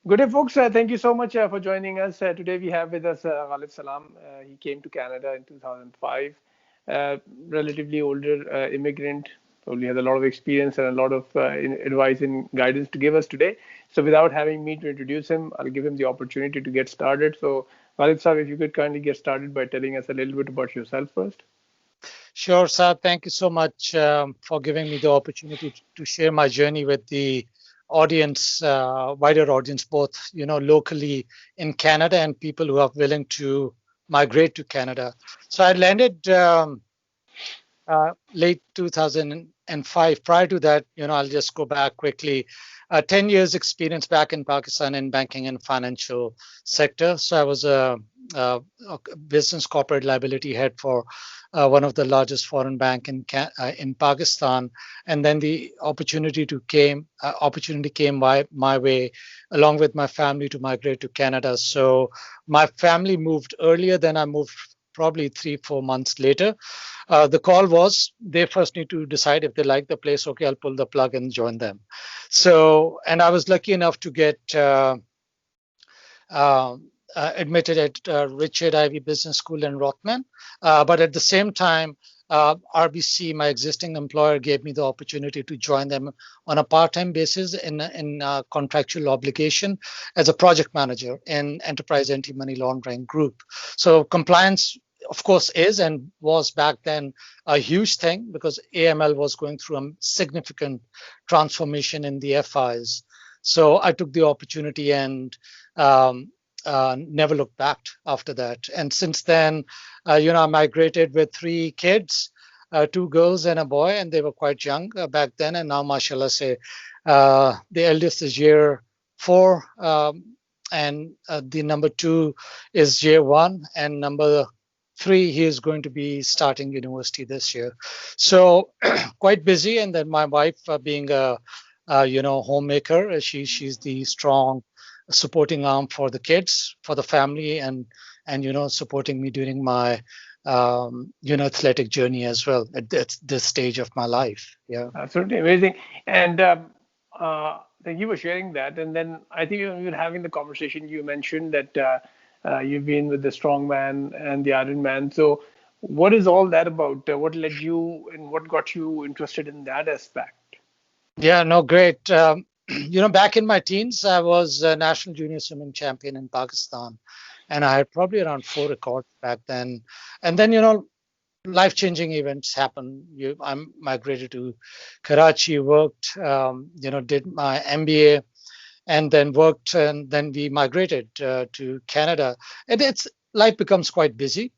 Good day, folks. Thank you so much for joining us. Today we have with us Ghalib Salam. He came to Canada in 2005. Relatively older immigrant, probably has a lot of experience and a lot of advice and guidance to give us today. So without having me to introduce him, I'll give him the opportunity to get started. So Ghalib Salam, if you could kindly get started by telling us a little bit about yourself first. Sure, sir. Thank you so much for giving me the opportunity to share my journey with the audience, wider audience, both locally in Canada and people who are willing to migrate to Canada. So I landed late 2005. Prior to that, I'll just go back quickly. 10 years experience back in Pakistan in banking and financial sector. So I was a business corporate liability head for one of the largest foreign bank in Pakistan, and then the opportunity came my way, along with my family, to migrate to Canada. So my family moved earlier than I moved, probably 3-4 months later. The call was they first need to decide if they like the place. Okay, I'll pull the plug and join them. So, and I was lucky enough to get admitted at Richard Ivey Business School in Rothman. But at the same time, RBC, my existing employer, gave me the opportunity to join them on a part-time basis in contractual obligation as a project manager in Enterprise Anti-Money Laundering Group. So compliance, of course, is and was back then a huge thing because AML was going through a significant transformation in the FIs. So I took the opportunity and never looked back after that. And since then, I migrated with 3 kids, 2 girls and a boy, and they were quite young back then. And now, mashallah, say, the eldest is year 4, and the number 2 is year 1, and number 3, he is going to be starting university this year. So quite busy. And then my wife, being a homemaker, she's the strong supporting arm for the kids, for the family, and supporting me during my athletic journey as well at this stage of my life. Yeah, Absolutely amazing. And thank you for sharing that. And then I think when we were having the conversation, you mentioned that you've been with the strongman and the Ironman. So what is all that about? What led you and what got you interested in that aspect? yeah, no, great. Back in my teens, I was a national junior swimming champion in Pakistan, and I had probably around 4 records back then. And then, life-changing events happen. I migrated to Karachi, worked, did my MBA, and then worked, and then we migrated to Canada. And it's life becomes quite busy.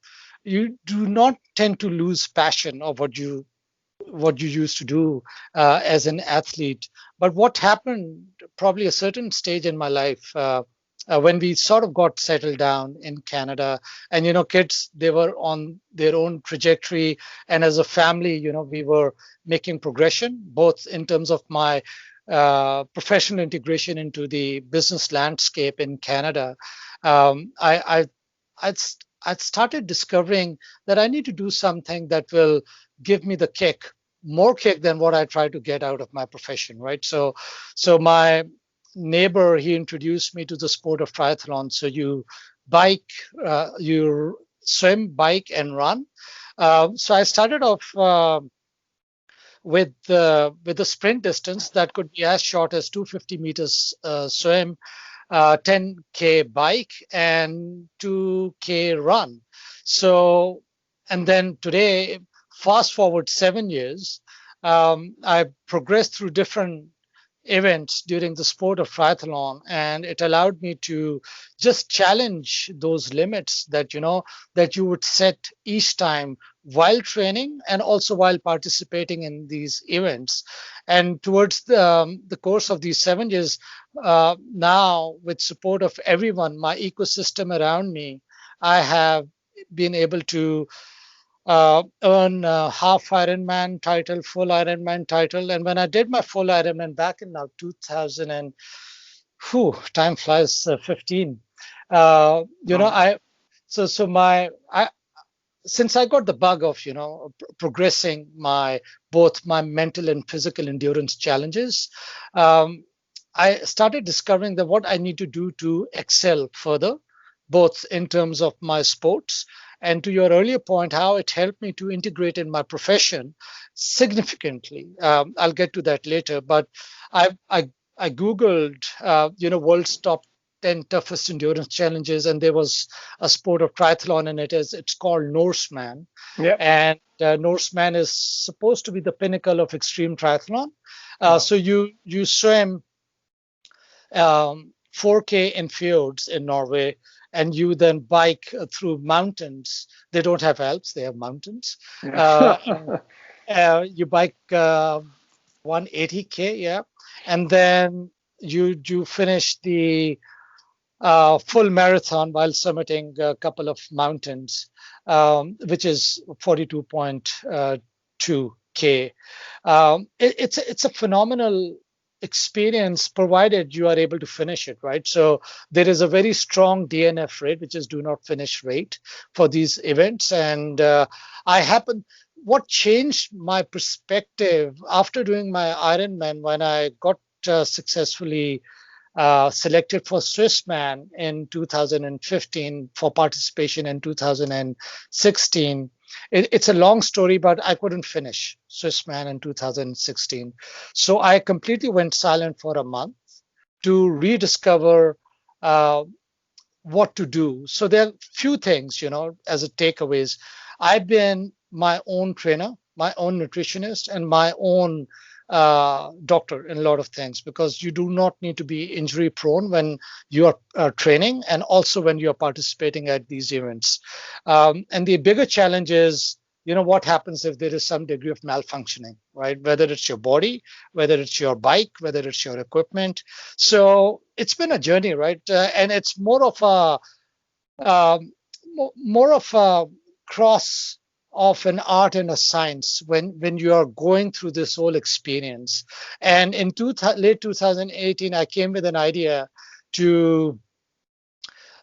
You do not tend to lose passion of what you used to do as an athlete. But what happened, probably a certain stage in my life, when we sort of got settled down in Canada, and kids, they were on their own trajectory, and as a family, we were making progression both in terms of my professional integration into the business landscape in Canada. I started discovering that I need to do something that will give me the kick, more kick than what I try to get out of my profession, right? So my neighbor, he introduced me to the sport of triathlon. So you swim, bike, and run. So I started off with a sprint distance that could be as short as 250 meters swim, 10K bike, and 2K run. So, and then today, fast forward 7 years, I progressed through different events during the sport of triathlon, and it allowed me to just challenge those limits that you would set each time while training and also while participating in these events. And towards the course of these 7 years, now with support of everyone, my ecosystem around me, I have been able to earn a half Ironman title, full Ironman title. And when I did my full Ironman back in now 2000 and, time flies, 15. Wow. I so my I since I got the bug of progressing my both my mental and physical endurance challenges, um, I started discovering that what I need to do to excel further, both in terms of my sports and to your earlier point, how it helped me to integrate in my profession significantly. I'll get to that later, but I I, I googled, world's top 10 toughest endurance challenges, and there was a sport of triathlon in it. It's called Norseman, Yep. and Norseman is supposed to be the pinnacle of extreme triathlon. Wow. So you swim 4K in fjords in Norway, and you then bike through mountains. They don't have Alps; they have mountains. Yeah. You bike 180K, yeah, and then you finish the full marathon while summiting a couple of mountains, which is 42.2K. It's a phenomenal experience provided you are able to finish it, right? So there is a very strong DNF rate, which is do not finish rate for these events. And I happen, what changed my perspective after doing my Ironman when I got successfully selected for Swissman in 2015 for participation in 2016. It's a long story, but I couldn't finish Swissman in 2016. So I completely went silent for a month to rediscover uh, what to do. So there are few things, as a takeaways. I've been my own trainer, my own nutritionist, and my own doctor in a lot of things, because you do not need to be injury prone when you are training and also when you are participating at these events. And the bigger challenge is, what happens if there is some degree of malfunctioning, right? Whether it's your body, whether it's your bike, whether it's your equipment. So it's been a journey, right? And it's more of um, more of a cross of an art and a science when you are going through this whole experience. And in late 2018, I came with an idea to.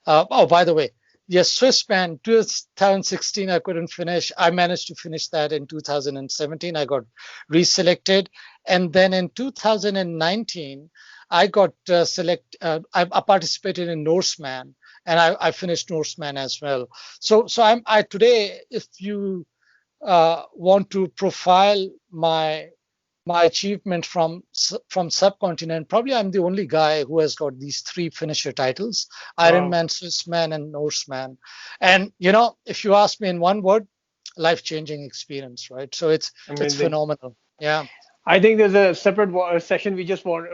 Oh, by the way, yes, Swissman 2016, I couldn't finish. I managed to finish that in 2017. I got reselected. And then in 2019, I got I participated in Norseman, and I finished Norseman as well. So I today, if you want to profile my achievement from subcontinent, probably I'm the only guy who has got these three finisher titles: Wow. Ironman, Swissman, and Norseman. And if you ask me in one word, life-changing experience, right? So it's Amazing. phenomenal. Yeah. I think there's a separate session we just want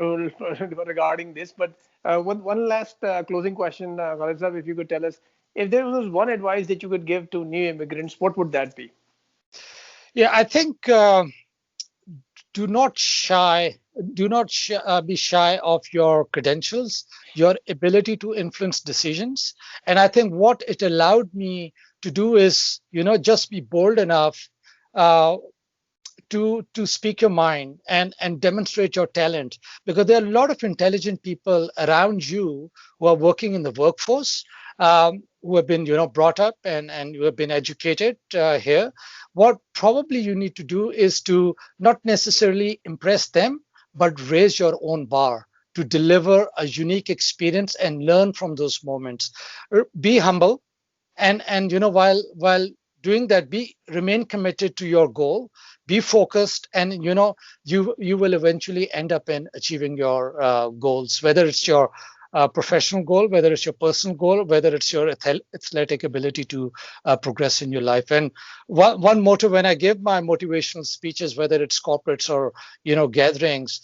regarding this. But one last closing question, Ghalib Sahab, if you could tell us, if there was one advice that you could give to new immigrants, what would that be? Yeah, I think do not shy do not be shy of your credentials, your ability to influence decisions. And I think what it allowed me to do is just be bold enough uh, to speak your mind and demonstrate your talent, because there are a lot of intelligent people around you who are working in the workforce, who have been brought up and who have been educated here. What probably you need to do is to not necessarily impress them, but raise your own bar to deliver a unique experience and learn from those moments. Be humble, and while doing that, be remain committed to your goal, be focused, and you will eventually end up in achieving your goals, whether it's your professional goal, whether it's your personal goal, whether it's your athletic ability to progress in your life. And one motto when I give my motivational speeches, whether it's corporates or gatherings,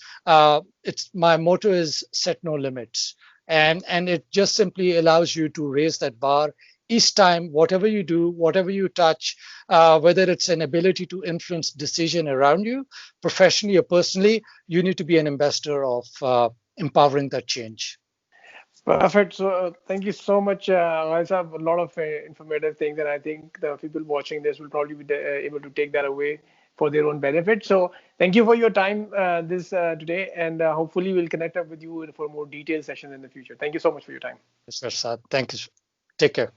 it's my motto is set no limits. And it just simply allows you to raise that bar each time, whatever you do, whatever you touch, whether it's an ability to influence decision around you, professionally or personally, you need to be an ambassador of empowering that change. Perfect. So thank you so much, guys. Have a lot of informative things, and I think the people watching this will probably be able to take that away for their own benefit. So thank you for your time this today, and hopefully we'll connect up with you for more detailed sessions in the future. Thank you so much for your time. Yes, sir. Thank you. Take care.